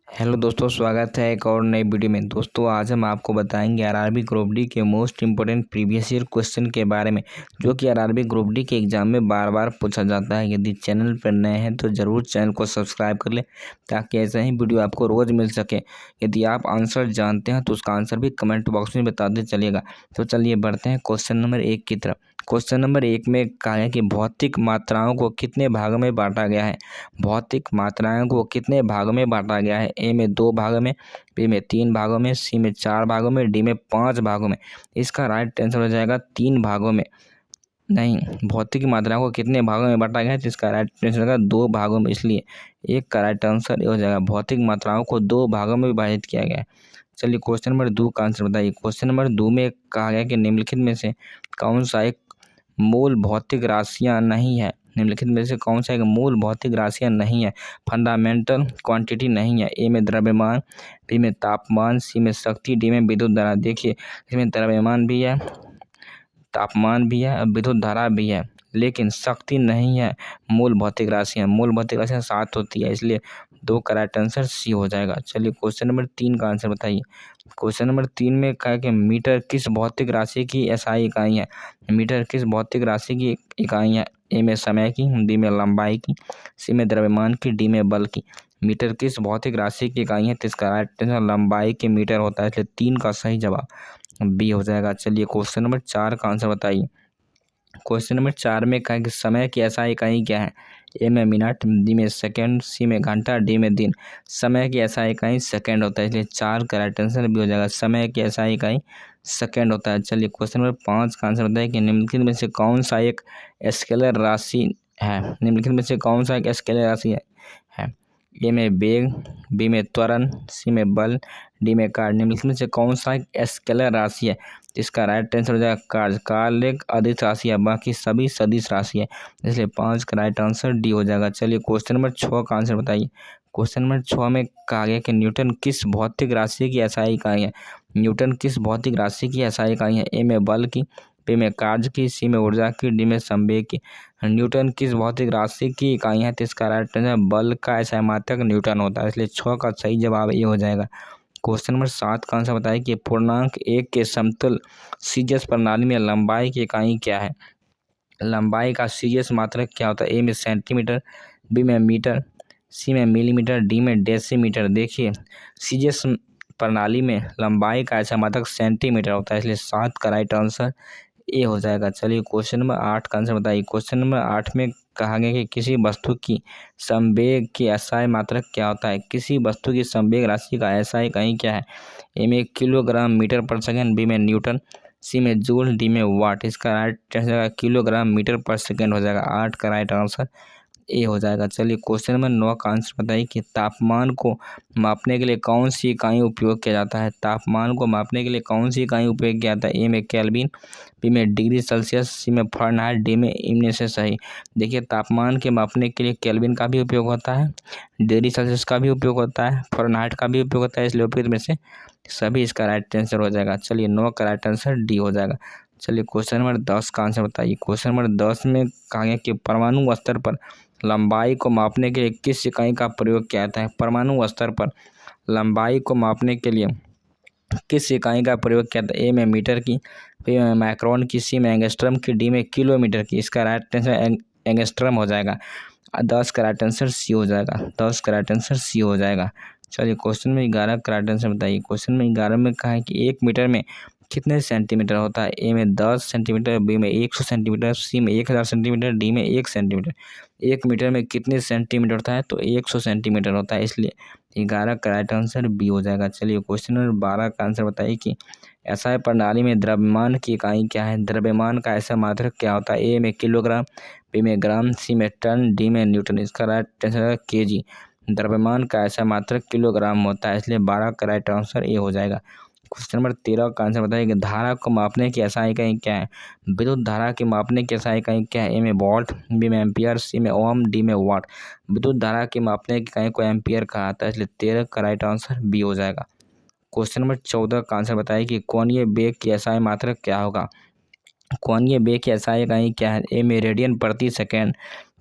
Hello दोस्तों, स्वागत है एक और नई वीडियो में। दोस्तों आज हम आपको बताएंगे आरआरबी ग्रुप डी के most important previous year question के बारे में, जो कि आरआरबी ग्रुप डी के एग्जाम में बार बार पूछा जाता है। यदि चैनल पर नए हैं तो ज़रूर चैनल को सब्सक्राइब कर लें ताकि ऐसा ही वीडियो आपको रोज़ मिल सके। यदि आप आंसर जानते हैं तो उसका आंसर भी कमेंट बॉक्स में बताते चलिएगा। तो चलिए बढ़ते हैं क्वेश्चन नंबर 1 की तरफ। क्वेश्चन नंबर 1 में कहा है कि भौतिक मात्राओं को कितने भागों में बांटा गया है। भौतिक मात्राओं को कितने भागों में बांटा गया है। ए में 2 भागों में, बी में 3 भागों में, सी में 4 भागों में, डी में 5 भागों में। इसका राइट आंसर हो जाएगा 3 भागों में। नहीं, भौतिक मात्राओं को कितने भागों में बांटा गया है तो इसका राइट आंसर होगा 2 भागों में। इसलिए एक का राइट आंसर ये हो जाएगा, भौतिक मात्राओं को 2 भागों में विभाजित किया गया है। चलिए क्वेश्चन नंबर 2 का आंसर बताइए। क्वेश्चन नंबर 2 में कहा गया कि निम्नलिखित में से कौन सा एक मूल भौतिक राशियां नहीं है। निम्नलिखित में से कौन सा एक मूल भौतिक राशियां नहीं है, फंडामेंटल क्वांटिटी नहीं है। ए में द्रव्यमान, बी में तापमान, सी में शक्ति, डी में विद्युत धारा। देखिए इसमें द्रव्यमान भी है, तापमान भी है, विद्युत धारा भी है, लेकिन शक्ति नहीं है। मूल भौतिक राशियां 7 होती है, इसलिए 2 का राइट आंसर सी हो जाएगा। चलिए क्वेश्चन नंबर 3 का आंसर बताइए। क्वेश्चन नंबर 3 में कहा है कि मीटर किस भौतिक राशि की एसआई इकाई है। मीटर किस भौतिक राशि की इकाई है। ए में समय की, बी में लंबाई की, सी में द्रव्यमान की, डी में बल की। मीटर किस भौतिक राशि की इकाई है तो इसका राइट आंसर लंबाई के मीटर होता है, इसलिए 3 का सही जवाब बी हो जाएगा। चलिए क्वेश्चन नंबर 4 का आंसर बताइए। क्वेश्चन नंबर 4 में कहा है कि समय की एसआई इकाई क्या है। ए में मिनट, बी में सेकंड, सी में घंटा, डी में दिन। समय की एसआई इकाई सेकंड होता है, इसलिए 4 का राइट आंसर भी हो जाएगा। समय की एसआई इकाई सेकंड होता है। चलिए क्वेश्चन नंबर 5 का आंसर बताइए कि निम्नलिखित में से कौन सा एक स्केलर राशि है। निम्नलिखित में से कौन सा एक स्केलर राशि है। ए में वेग, बी में त्वरण, सी में बल, डी में कार्य। निम्नलिखित में से कौन सा एक स्केलर राशि है। इसका राइट आंसर हो जाएगा कार्य। कार्य एक अदिश राशि है, बाकी सभी सदिश राशि है, इसलिए 5 का राइट आंसर डी हो जाएगा। चलिए क्वेश्चन नंबर 6 का आंसर बताइए। क्वेश्चन नंबर 6 में कहा गया कि न्यूटन किस भौतिक राशि की एसआई इकाई है। न्यूटन किस भौतिक राशि की एसआई इकाई है। ए में बल की, बी में कार्य की, सी में ऊर्जा की, डी में संवेग की। न्यूटन किस भौतिक राशि की इकाई है तो इसका राइट आंसर बल का एसआई मात्रक न्यूटन होता है, इसलिए 6 का सही जवाब ये हो जाएगा। क्वेश्चन नंबर 7 का आंसर बताइए कि पूर्णांक 1 के समतुल सीजीएस प्रणाली में लंबाई की इकाई क्या है। लंबाई का सीजीएस मात्रक क्या होता है। ए में सेंटीमीटर, बी में मीटर, सी में मिलीमीटर, डी में डेसीमीटर। देखिए सीजीएस प्रणाली में लंबाई का ऐसा मात्रक सेंटीमीटर होता है, इसलिए 7 का राइट आंसर ए हो जाएगा। चलिए क्वेश्चन नंबर 8 का आंसर बताइए। क्वेश्चन नंबर 8 में कहा गया कि किसी वस्तु की संवेग की एसआई मात्रक क्या होता है। किसी वस्तु की संवेग राशि का एसआई इकाई क्या है। ए में किलोग्राम मीटर पर सेकंड, बी में न्यूटन, सी में जूल, डी में वाट। इसका राइट आंसर किलोग्राम मीटर पर सेकंड हो जाएगा। 8 का राइट आंसर ए हो जाएगा। चलिए क्वेश्चन नंबर 9 का आंसर बताइए कि तापमान को मापने के लिए कौन सी इकाई उपयोग किया जाता है। तापमान को मापने के लिए कौन सी इकाई उपयोग किया जाता है। ए में केल्विन, बी में डिग्री सेल्सियस, सी में फ़ारेनहाइट, डी में इनमें से सही। देखिए तापमान के मापने के लिए केल्विन का भी उपयोग होता है, डिग्री सेल्सियस का भी उपयोग होता है, फ़ारेनहाइट का भी उपयोग होता है, इसलिए उपयुक्त में से सभी इसका राइट आंसर हो जाएगा। चलिए 9 का राइट आंसर डी हो जाएगा। चलिए क्वेश्चन नंबर 10 का आंसर बताइए। क्वेश्चन नंबर 10 में कहा गया कि परमाणु स्तर पर लंबाई को मापने के लिए किस इकाई का प्रयोग किया जाता है। परमाणु स्तर पर लंबाई को मापने के लिए किस इकाई का प्रयोग किया जाता है। ए में मीटर की, बी में माइक्रोन की, सी में एंगस्ट्रम की, डी में किलोमीटर की। इसका राइट आंसर एंगस्ट्रम हो जाएगा। 10 का राइट आंसर सी हो जाएगा। 10 का राइट आंसर सी हो जाएगा। चलिए क्वेश्चन में 11 का राइट आंसर बताइए। क्वेश्चन में 11 में कहा है कि 1 मीटर में कितने सेंटीमीटर होता है। ए में 10 सेंटीमीटर, बी में 100 सेंटीमीटर, सी में 1000 सेंटीमीटर, डी में 1 सेंटीमीटर। 1 मीटर में कितने सेंटीमीटर होता है तो 100 सेंटीमीटर होता है, इसलिए 11 का राइट आंसर बी हो जाएगा। चलिए क्वेश्चन नंबर 12 का आंसर बताइए कि एसआई प्रणाली में द्रव्यमान की इकाई क्या है। द्रव्यमान का ऐसा मात्रक क्या होता है। ए में किलोग्राम, बी में ग्राम, सी में टन, डी में न्यूटन। इसका राइट आंसर है केजी। द्रव्यमान का ऐसा मात्रक किलोग्राम होता है, इसलिए 12 का राइट आंसर ए हो जाएगा। क्वेश्चन नंबर 13 का आंसर बताइए कि धारा को मापने की एसआई इकाई क्या है। विद्युत धारा की मापने की एसआई इकाई क्या है। ए में वोल्ट, बी में एम्पियर, सी में ओम, डी में वाट। विद्युत धारा की मापने की इकाई को एम्पियर कहा जाता है, इसलिए 13 का राइट आंसर बी हो जाएगा। क्वेश्चन नंबर 14 का आंसर बताइए कि कोणीय वेग की एसआई मात्रक क्या होगा। कोणीय वेग की एसआई इकाई क्या है। ए में रेडियन प्रति सेकेंड,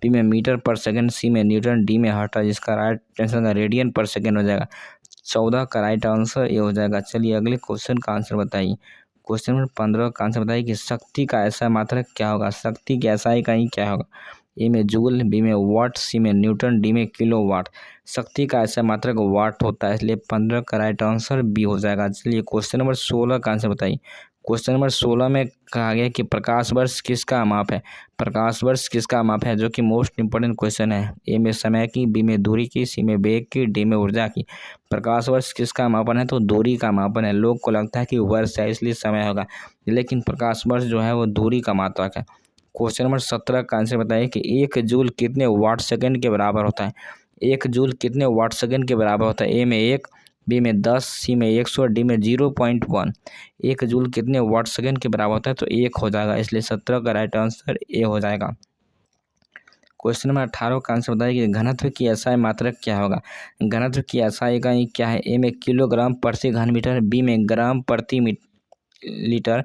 बी में मीटर पर सेकंड, सी में न्यूटन, डी में हर्ट्ज। इसका राइट आंसर रेडियन पर सेकंड हो जाएगा। 14 का राइट आंसर ये हो जाएगा। चलिए अगले क्वेश्चन का आंसर बताइए। क्वेश्चन नंबर 15 का आंसर बताइए कि शक्ति का ऐसा मात्रक क्या होगा। शक्ति की ऐसा इकाई क्या होगा। ए में जूल, बी में वाट, सी में न्यूटन, डी में किलोवाट। शक्ति का ऐसा मात्रक वाट होता है, इसलिए 15 का राइट आंसर बी हो जाएगा। चलिए क्वेश्चन नंबर 16 का आंसर बताइए। क्वेश्चन नंबर 16 में कहा गया कि प्रकाश वर्ष किसका माप है। प्रकाश वर्ष किसका माप है, जो कि मोस्ट इंपोर्टेंट क्वेश्चन है। ए में समय की, बी में दूरी की, सी में वेग की, डी में ऊर्जा की। प्रकाश वर्ष किसका मापन है, तो दूरी का मापन है। लोग को लगता है कि वर्ष है इसलिए समय होगा, लेकिन प्रकाश वर्ष जो है वो दूरी का मात्रक है। क्वेश्चन नंबर 17 का आंसर बताइए कि 1 जूल कितने वाट सेकंड के बराबर होता है। 1 जूल कितने वाट सेकंड के बराबर होता है। ए में 1, बी में 10, सी में 100, डी में 0.1। 1 जूल कितने वाट सेकंड के बराबर होता है, तो 1 हो जाएगा, इसलिए 17 का राइट आंसर ए हो जाएगा। क्वेश्चन नंबर 18 का आंसर बताइए कि घनत्व की एसआई मात्रक क्या होगा। घनत्व की एसआई इकाई क्या है। ए में किलोग्राम प्रति घन मीटर, बी में ग्राम प्रति लीटर,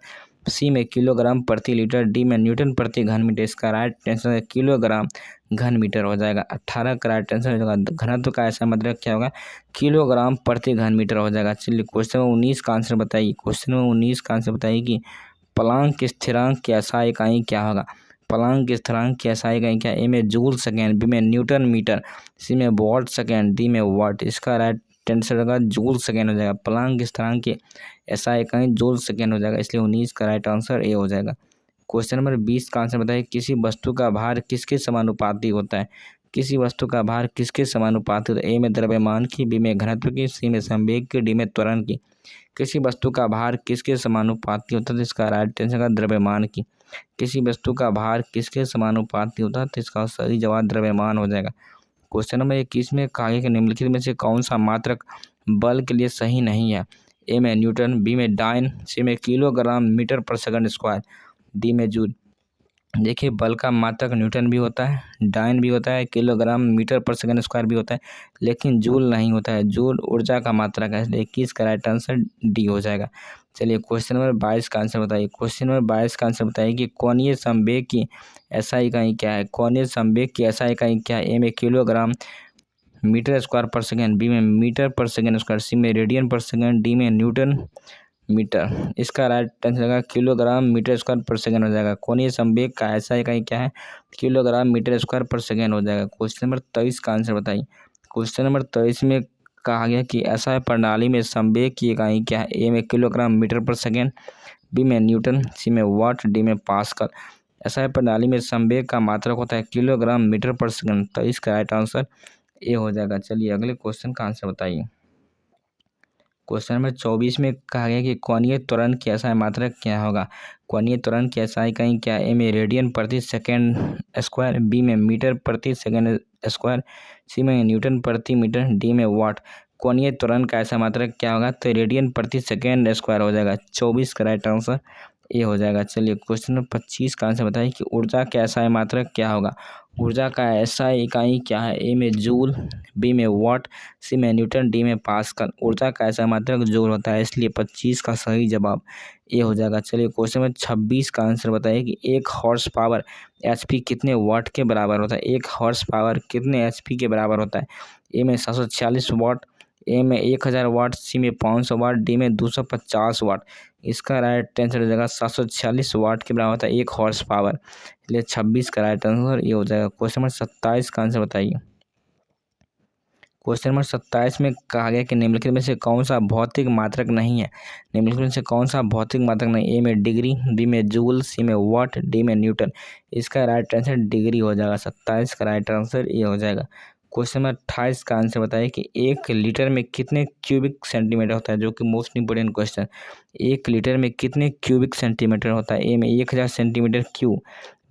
सी में किलोग्राम प्रति लीटर, डी में न्यूटन प्रति घन मीटर। इसका राइट आंसर किलोग्राम घन मीटर हो जाएगा। 18 का राइट आंसर हो जाएगा। घनत्व का ऐसा मतलब क्या होगा, किलोग्राम प्रति घन मीटर हो जाएगा। चलिए क्वेश्चन नंबर 19 का आंसर बताइए। क्वेश्चन नंबर 19 का आंसर बताइए कि प्लांक स्थिरांक की एसआई इकाई क्या होगा। प्लांक स्थिरांक की एसआई इकाई क्या। ए में जूल सेकेंड, बी में न्यूटन मीटर, सी में वॉट सेकेंड, डी में वाट। इसका राइट आंसर होगा जूल सेकेंड हो जाएगा। प्लांक स्थिरांक की एसआई इकाई जूल सेकेंड हो जाएगा, इसलिए 19 का राइट आंसर ए हो जाएगा। क्वेश्चन नंबर 20 का आंसर बताइए। किसी वस्तु का भार किसके समानुपाती होता है। किसी वस्तु का भार किसके समानुपाती होता है। ए में द्रव्यमान की, बी में घनत्व की, सी में संवेग की, डी में त्वरण की। किसी वस्तु का भार किसके समानुपाती होता है, तो इसका राइट आंसर होगा द्रव्यमान की। किसी वस्तु का भार किसके समानुपाती होता है, तो इसका सही जवाब द्रव्यमान हो जाएगा। क्वेश्चन नंबर 21 में कहा गया कि निम्नलिखित में से कौन सा मात्रक बल के लिए सही नहीं है। ए में न्यूटन, बी में डाइन, सी में किलोग्राम मीटर पर सेकंड स्क्वायर, डी में जूल। देखिए बल का मात्रक न्यूटन भी होता है, डाइन भी होता है, किलोग्राम मीटर पर सेकंड स्क्वायर भी होता है, लेकिन जूल नहीं होता है। जूल ऊर्जा का मात्रक है, इसलिए 21 का राइट आंसर डी हो जाएगा। चलिए क्वेश्चन नंबर 22 का आंसर बताइए। क्वेश्चन नंबर 22 का आंसर बताइए कि कोणीय संवेग की एसआई इकाई क्या है। कोणीय संवेग की एसआई इकाई क्या है। ए में किलोग्राम मीटर स्क्वायर पर सेकेंड, बी में मीटर पर सेकेंड स्क्वायर, सी में रेडियन पर सेकेंड, डी में न्यूटन मीटर। इसका राइट आंसर होगा किलोग्राम मीटर स्क्वायर पर सेकेंड हो जाएगा। कोणीय संवेग का ऐसा इकाई क्या है, किलोग्राम मीटर स्क्वायर पर सेकेंड हो जाएगा। क्वेश्चन नंबर 23 का आंसर बताइए। क्वेश्चन नंबर 23 में कहा गया कि ऐसा प्रणाली में संवेग की इकाई क्या है। ए में किलोग्राम मीटर पर सेकेंड, बी में न्यूटन, सी में वाट, डी में पास्कल। ऐसा प्रणाली में संवेग का मात्रक होता है किलोग्राम मीटर पर सेकेंड, तो इसका राइट आंसर ए हो जाएगा। चलिए अगले क्वेश्चन का आंसर बताइए। क्वेश्चन नंबर 24 में कहा गया कि कोणीय त्वरण की एसआई मात्रक क्या होगा। कोणीय त्वरण की एसआई इकाई क्या है। ए में रेडियन प्रति सेकेंड स्क्वायर, बी में मीटर प्रति सेकेंड स्क्वायर, सी में न्यूटन प्रति मीटर, डी में वाट। कोणीय त्वरण का ऐसा मात्रक क्या होगा, तो रेडियन प्रति सेकेंड स्क्वायर हो जाएगा। 24 का राइट आंसर ए हो जाएगा। चलिए क्वेश्चन नंबर 25 का आंसर बताइए कि ऊर्जा का ऐसा मात्रक क्या होगा। ऊर्जा का ऐसा इकाई क्या है। ए में जूल, बी में वाट, सी में न्यूटन, डी में पास्कल। ऊर्जा का ऐसा मात्रक जूल होता है, इसलिए 25 का सही जवाब ए हो जाएगा। चलिए क्वेश्चन नंबर 26 का आंसर बताइए कि 1 हॉर्स पावर एचपी कितने वाट के बराबर होता है। 1 हॉर्स पावर कितने एचपी के बराबर होता है। ए में 746 वाट, ए में 1000 वाट, सी में 500 वाट, डी में 250 वाट। इसका राइट आंसर हो जाएगा 746 वाट के बराबर होता है 1 हॉर्स पावर, इसलिए 26 का राइट आंसर ये हो जाएगा। क्वेश्चन नंबर 27 का आंसर बताइए। क्वेश्चन नंबर 27 में कहा गया कि निम्नलिखित में से कौन सा भौतिक मात्रक नहीं है। निम्नलिखित में से कौन सा भौतिक मात्रक नहीं। ए में डिग्री, बी में जूल, सी में वाट, डी में न्यूटन। इसका राइट आंसर डिग्री हो जाएगा। 27 का राइट आंसर ये हो जाएगा। क्वेश्चन नंबर 28 का आंसर बताइए कि 1 लीटर में कितने क्यूबिक सेंटीमीटर होता है, जो कि मोस्ट इंपोर्टेंट क्वेश्चन। 1 लीटर में कितने क्यूबिक सेंटीमीटर होता है। ए में 1000 सेंटीमीटर क्यू,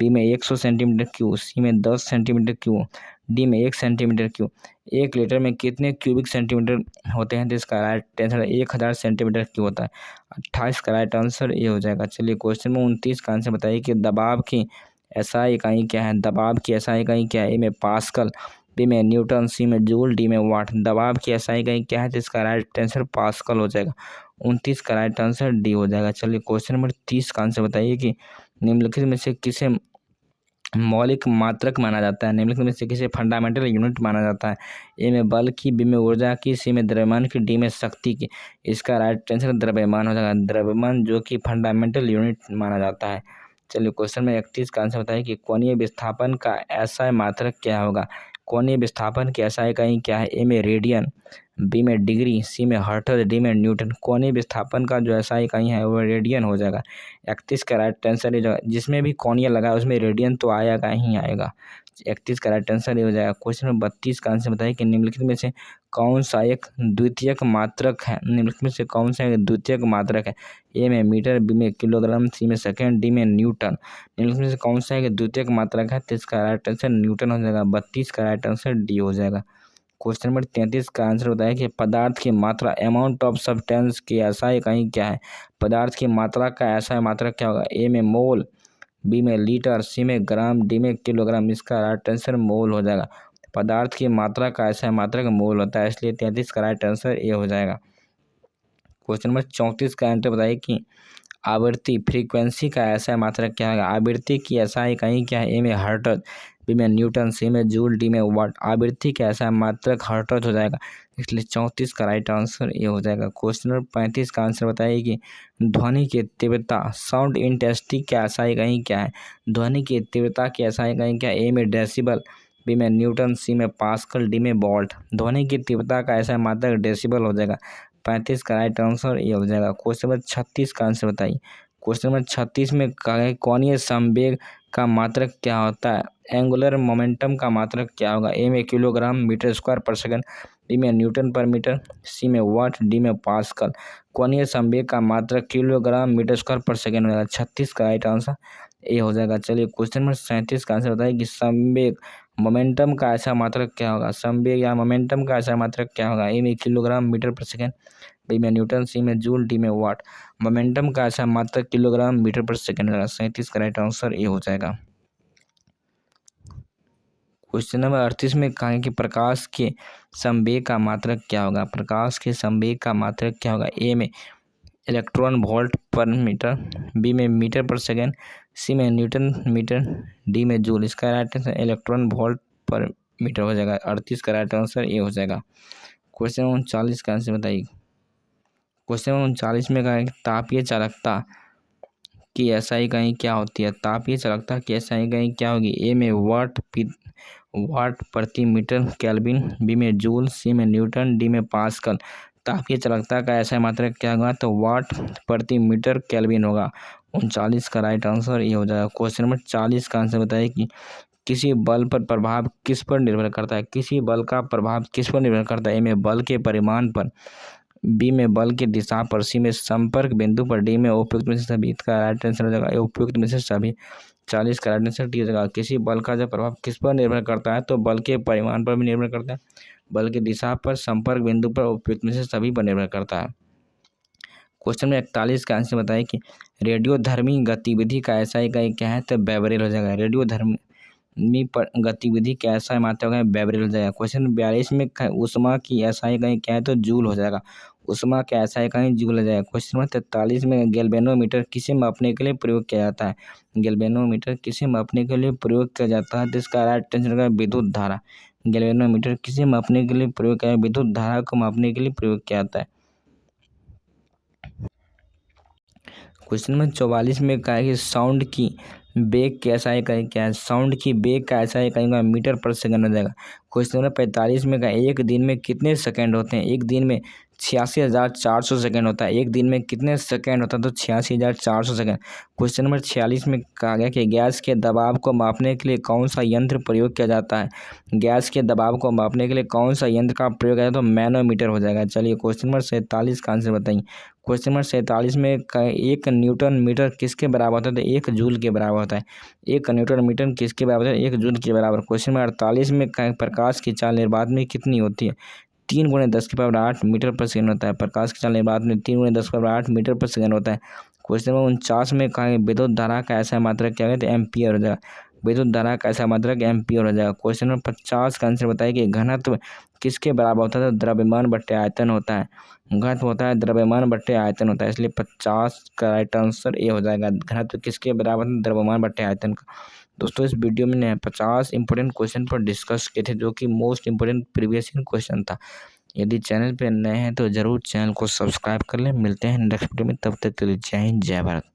बी में 100 सेंटीमीटर क्यू, सी में 10 सेंटीमीटर क्यू, डी में 1 सेंटीमीटर क्यू। 1 लीटर में कितने क्यूबिक सेंटीमीटर होते हैं, तो इसका राइट आंसर 1000 सेंटीमीटर क्यू होता है। 28 का राइट आंसर ये हो जाएगा। चलिए क्वेश्चन में 29 का आंसर बताइए कि दबाव की एसआई इकाई क्या है। दबाव की एसआई इकाई क्या है। ए में पास्कल, बी में न्यूटन, सी में जूल, डी में वाट। दबाव की एसआई इकाई क्या है, तो इसका राइट आंसर पास्कल हो जाएगा। 29 का राइट आंसर डी हो जाएगा। चलिए क्वेश्चन नंबर 30 का आंसर बताइए कि निम्नलिखित में से किसे मौलिक मात्रक माना जाता है? निम्नलिखित में से किसे फंडामेंटल यूनिट माना जाता है? ए में बल की, बी में ऊर्जा की, सी में द्रव्यमान की, डी में शक्ति की। इसका राइट आंसर द्रव्यमान हो जाएगा। द्रव्यमान जो कि फंडामेंटल यूनिट माना जाता है। चलिए क्वेश्चन में 31 का आंसर बताइए कि कोणीय विस्थापन का एसआई मात्रक क्या होगा? कोणीय विस्थापन की एसआई इकाई क्या है? ए में रेडियन, बी में डिग्री, सी में हर्ट्ज, डी में न्यूटन। कोणीय विस्थापन का जो एसआई इकाई है वो रेडियन हो जाएगा। 31 का राइट आंसर ये जो जिसमें भी कोणीय लगा है उसमें रेडियन तो आएगा ही आएगा। 31 का राइट आंसर ये हो जाएगा। क्वेश्चन में 32 का आंसर बताइए कि निम्नलिखित में से कौन सा एक द्वितीयक मात्रक है? निम्नलिखित में से कौन सा एक द्वितीयक मात्रक है? ए में मीटर, बी में किलोग्राम, सी में सेकेंड, डी में न्यूटन। निम्नलिखित में से कौन सा एक द्वितीयक मात्रक है? तो इसका राइट आंसर न्यूटन हो जाएगा। 32 का राइट आंसर डी हो जाएगा। क्वेश्चन नंबर 33 का आंसर बताया कि पदार्थ की मात्रा अमाउंट ऑफ सब्सटेंस की एसआई इकाई क्या है? पदार्थ की मात्रा का एसआई मात्रक क्या होगा? ए में मोल, बी में लीटर, सी में ग्राम, डी में किलोग्राम। इसका राइट आंसर मोल हो जाएगा। पदार्थ की मात्रा का एसआई मात्रक मोल होता है, इसलिए 33 का राइट आंसर ए हो जाएगा। क्वेश्चन नंबर 34 का आंसर बताइए कि आवृत्ति फ्रीक्वेंसी का ऐसा मात्रक क्या है? आवृत्ति की ऐसा इकाई क्या है? ए में हर्ट्ज, बी में न्यूटन, सी में जूल, डी में वाट। आवृत्ति का ऐसा मात्रक हर्ट्ज हो जाएगा, इसलिए 34 का राइट आंसर ये हो जाएगा। क्वेश्चन नंबर 35 का आंसर बताइए कि ध्वनि की तीव्रता साउंड इंटेंसिटी का ऐसा इकाई क्या है? ध्वनि की तीव्रता की ऐसा इकाई क्या है? ए में डेसिबल, बी में न्यूटन, सी में पास्कल, डी में वोल्ट। ध्वनि की तीव्रता का ऐसा मात्रक डेसिबल हो जाएगा। 35 का राइट आंसर ये हो जाएगा। क्वेश्चन नंबर 36 का आंसर बताइए। क्वेश्चन नंबर 36 में कोणीय संवेग का मात्रक क्या होता है? एंगुलर मोमेंटम का मात्रक क्या होगा? ए में किलोग्राम मीटर स्क्वायर पर सेकंड, बी में न्यूटन पर मीटर, सी में वाट, डी में पास्कल। कोणीय संवेग का मात्रक किलोग्राम मीटर स्क्वायर पर सेकंड हो जाएगा। 36 का राइट आंसर ए हो जाएगा। चलिए क्वेश्चन नंबर 37 का आंसर बताइए कि संवेग मोमेंटम का ऐसा मात्रक क्या होगा? संवेग या मोमेंटम का ऐसा मात्रक क्या होगा? ए में किलोग्राम मीटर पर सेकंड, बी में न्यूटन, सी में जूल, डी में वाट। मोमेंटम का ऐसा मात्रक किलोग्राम मीटर पर सेकंड होगा। 37 का राइट आंसर ए हो जाएगा। क्वेश्चन नंबर 38 में कहा है कि प्रकाश के संवेग का मात्रक क्या होगा? प्रकाश के संवेग का मात्रक क्या होगा? ए में इलेक्ट्रॉन वोल्ट पर मीटर, बी में मीटर पर सेकेंड, सी में न्यूटन मीटर, डी में जूल। इसका राइट आंसर इलेक्ट्रॉन वोल्ट पर मीटर हो जाएगा। 38 का राइट आंसर ए हो जाएगा। क्वेश्चन 39 का आंसर बताइए। क्वेश्चन 39 में कहा है कि तापीय चालकता की एसआई इकाई क्या होती है? तापीय चालकता की एसआई इकाई क्या होगी? ए में वाट प्रति मीटर केल्विन, बी में जूल, सी में न्यूटन, डी में पास्कल। तापीय चालकता का ऐसा मात्रक क्या होगा? तो वाट प्रति मीटर केल्विन होगा। 39 का राइट आंसर ये हो जाएगा। क्वेश्चन नंबर 40 का आंसर बताइए कि किसी बल पर प्रभाव किस पर निर्भर करता है? किसी बल का प्रभाव किस पर निर्भर करता है? ए में बल के परिमाण पर, बी में बल की दिशा पर, सी में संपर्क बिंदु पर, डी में उपयुक्त में से सभी। इसका राइट आंसर हो जाएगा उपयुक्त में से सभी। 40 का राइट आंसर डी हो जाएगा। किसी बल का जो प्रभाव किस पर निर्भर करता है? तो बल के परिमाण पर भी निर्भर करता है, बल की दिशा पर, संपर्क बिंदु पर, उपयुक्त में से सभी पर निर्भर करता है। क्वेश्चन में 41 का आंसर बताइए कि रेडियोधर्मी गतिविधि का ऐसा इकाई क्या है? तो बेवरेल हो जाएगा। रेडियोधर्मी गतिविधि का ऐसा मात्रा है बेवरेल हो जाएगा। क्वेश्चन 42 में उष्मा की ऐसा इकाई क्या है? तो जूल हो जाएगा। उष्मा का ऐसा इकाई जूल हो जाएगा। क्वेश्चन नंबर 43 में गैल्वेनोमीटर किसे मापने के लिए प्रयोग किया जाता है? गैल्वेनोमीटर किसे मापने के लिए प्रयोग किया जाता है? तो इसका राइट आंसर होगा विद्युत धारा। गैल्वेनोमीटर किसे मापने के लिए प्रयोग किया? विद्युत धारा को मापने के लिए प्रयोग किया जाता है। क्वेश्चन नंबर 44 में कहा है कि साउंड की बेग की ऐसा इकाई क्या है? साउंड की बेग का ऐसा इकाई मीटर पर सेकंड हो जाएगा। क्वेश्चन नंबर 45 में कहा एक दिन में कितने सेकंड होते हैं? एक दिन में 86,400 सेकंड होता है। एक दिन में कितने सेकंड होता है? तो 86,400 सेकंड। क्वेश्चन नंबर 46 में कहा गया कि गैस के दबाव को मापने के लिए कौन सा यंत्र प्रयोग किया जाता है? गैस के दबाव को मापने के लिए कौन सा यंत्र का प्रयोग किया जाता है? तो मैनोमीटर हो जाएगा। चलिए क्वेश्चन नंबर 47 का आंसर बताइए। क्वेश्चन नंबर 47 में एक न्यूटन मीटर किसके बराबर होता है? तो 1 जूल के बराबर होता है। 1 न्यूटन मीटर किसके बराबर है? 1 जूल के बराबर। क्वेश्चन नंबर 48 में प्रकाश की चाल निर्बाध में कितनी होती है? 3 × 10⁸ मीटर पर सेकंड होता है। प्रकाश की चाल निर्बाध में 3 × 10⁸ मीटर पर सेकंड होता है। क्वेश्चन नंबर 49 में कहा विद्युत धारा का ऐसा मात्रक क्या है? तो एम्पियर हो जाएगा। विद्युत धारा का ऐसा मात्रक एम्पियर हो जाएगा। क्वेश्चन नंबर 50 का आंसर बताइए कि घनत्व किसके बराबर होता है? तो द्रव्यमान बट्टे आयतन होता है। घनत्व होता है द्रव्यमान बट्टे आयतन होता है, इसलिए 50 का राइट आंसर ए हो जाएगा। घनत्व किसके बराबर है? द्रव्यमान बट्टे आयतन का। दोस्तों इस वीडियो में मैंने 50 इंपॉर्टेंट क्वेश्चन पर डिस्कस किए थे, जो कि most important previous year question था। यदि चैनल पर नए हैं तो ज़रूर चैनल को सब्सक्राइब कर लें। मिलते हैं नेक्स्ट वीडियो में, तब तक के लिए जय हिंद जय भारत।